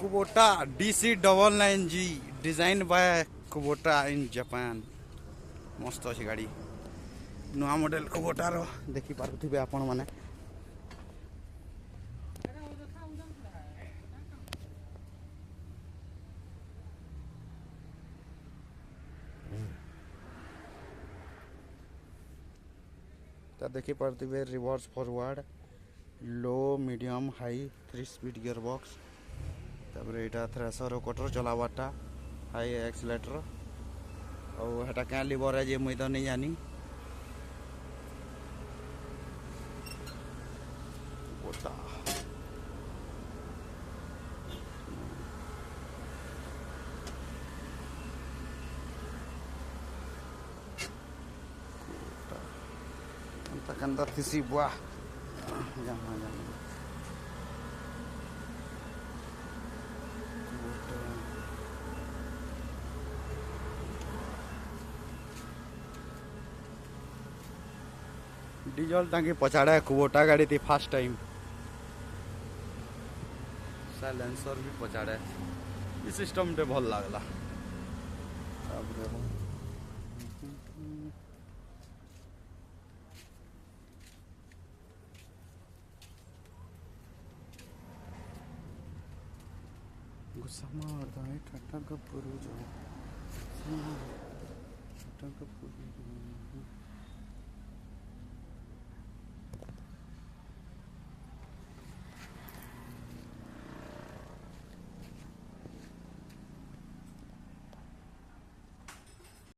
Kubota DC999G designed by Kubota in Japan. मस्त अच्छी गाड़ी नुआ मॉडल Kubota रो देखि पारुथिबे आपण माने ता देखि पारुथिबे reverse forward low medium high 3 speed gear box तापर एटा थ्रेसर कटर चलावाटा हाई एक्सीलेटर और हेटा क्या लिवर है जे मुई तो नहीं जानी Kubota अंत अंदर किसी बुआ जाना जाना डीजल टांकी पछाड़ा Kubota गाड़ी थी फर्स्ट टाइम साइलेंसर भी पछाड़ा ये सिस्टम ते भल लागला गुस्सामा अर्धाई टाटा का पुरु जो टाटा का पुरु